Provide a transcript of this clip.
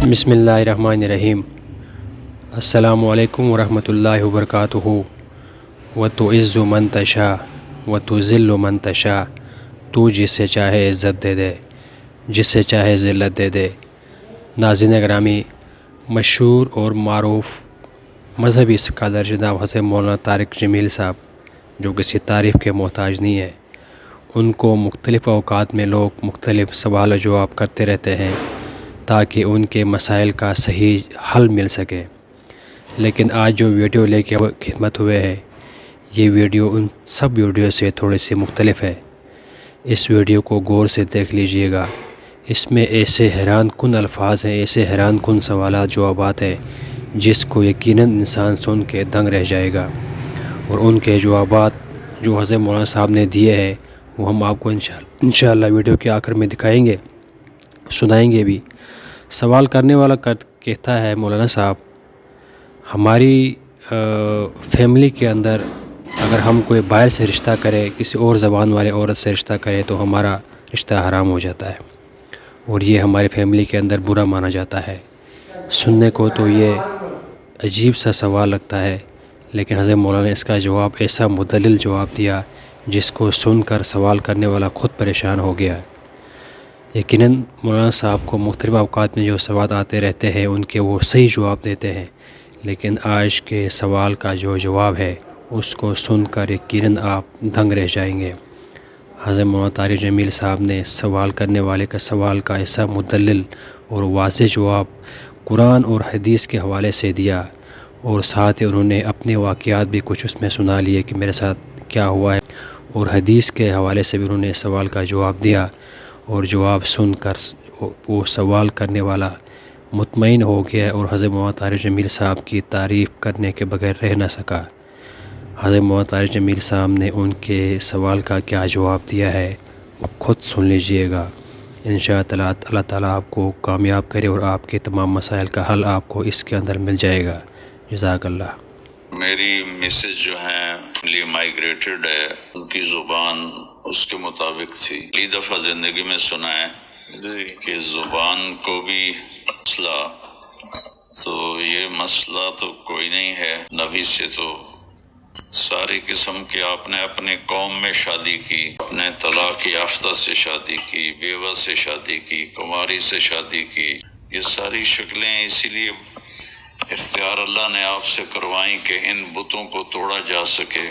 بسم اللہ الرحمن الرحیم۔ السلام علیکم ورحمۃ اللہ وبرکاتہ۔ وتعز من تشاء وتذل من تشاء، تو جسے چاہے عزت دے دے، جسے چاہے ذلت دے دے۔ ناظرین گرامی، مشہور اور معروف مذہبی اسکالر جناب حضرت مولانا طارق جمیل صاحب، جو کسی تعریف کے محتاج نہیں ہے، ان کو مختلف اوقات میں لوگ مختلف سوال و جواب کرتے رہتے ہیں تاکہ ان کے مسائل کا صحیح حل مل سکے۔ لیکن آج جو ویڈیو لے کے خدمت ہوئے ہیں، یہ ویڈیو ان سب ویڈیو سے تھوڑی سی مختلف ہے۔ اس ویڈیو کو غور سے دیکھ لیجئے گا۔ اس میں ایسے حیران کن الفاظ ہیں، ایسے حیران کن سوالات جوابات ہیں جس کو یقیناً انسان سن کے دنگ رہ جائے گا، اور ان کے جوابات جو حضرت مولانا صاحب نے دیے ہیں وہ ہم آپ کو انشاءاللہ ویڈیو کے آخر میں دکھائیں گے، سنائیں گے بھی۔ سوال کرنے والا کہتا ہے مولانا صاحب، ہماری فیملی کے اندر اگر ہم کوئی باہر سے رشتہ کرے، کسی اور زبان والے عورت سے رشتہ کرے تو ہمارا رشتہ حرام ہو جاتا ہے، اور یہ ہماری فیملی کے اندر برا مانا جاتا ہے۔ سننے کو تو یہ عجیب سا سوال لگتا ہے، لیکن حضرت مولانا نے اس کا جواب ایسا مدلل جواب دیا جس کو سن کر سوال کرنے والا خود پریشان ہو گیا۔ یقیناً مولانا صاحب کو مختلف اوقات میں جو سوال آتے رہتے ہیں ان کے وہ صحیح جواب دیتے ہیں، لیکن آج کے سوال کا جو جواب ہے اس کو سن کر یقیناً آپ دنگ رہ جائیں گے۔ حضرت مولانا طارق جمیل صاحب نے سوال کرنے والے کا سوال کا ایسا مدلل اور واضح جواب قرآن اور حدیث کے حوالے سے دیا، اور ساتھ ہی انہوں نے اپنے واقعات بھی کچھ اس میں سنا لیے کہ میرے ساتھ کیا ہوا ہے، اور حدیث کے حوالے سے بھی انہوں نے سوال کا جواب دیا، اور جواب سن کر وہ سوال کرنے والا مطمئن ہو گیا اور حضرت مولانا طارق جمیل صاحب کی تعریف کرنے کے بغیر رہ نہ سکا۔ حضرت مولانا طارق جمیل صاحب نے ان کے سوال کا کیا جواب دیا ہے وہ خود سن لیجئے گا۔ انشاءاللہ اللہ تعالیٰ آپ کو کامیاب کرے اور آپ کے تمام مسائل کا حل آپ کو اس کے اندر مل جائے گا۔ جزاک اللہ۔ میری مسز جو ہیں لیے مائیگریٹڈ ہے، ان کی زبان اس کے مطابق تھی۔ پہلی دفعہ زندگی میں سنا ہے کہ زبان کو بھی مسئلہ، تو یہ مسئلہ تو کوئی نہیں ہے۔ نبی سے تو ساری قسم کے آپ نے اپنے قوم میں شادی کی، اپنے طلاق یافتہ سے شادی کی، بیوہ سے شادی کی، کماری سے شادی کی، یہ ساری شکلیں اسی لیے اختیار اللہ نے آپ سے کروائیں کہ ان بتوں کو توڑا جا سکے۔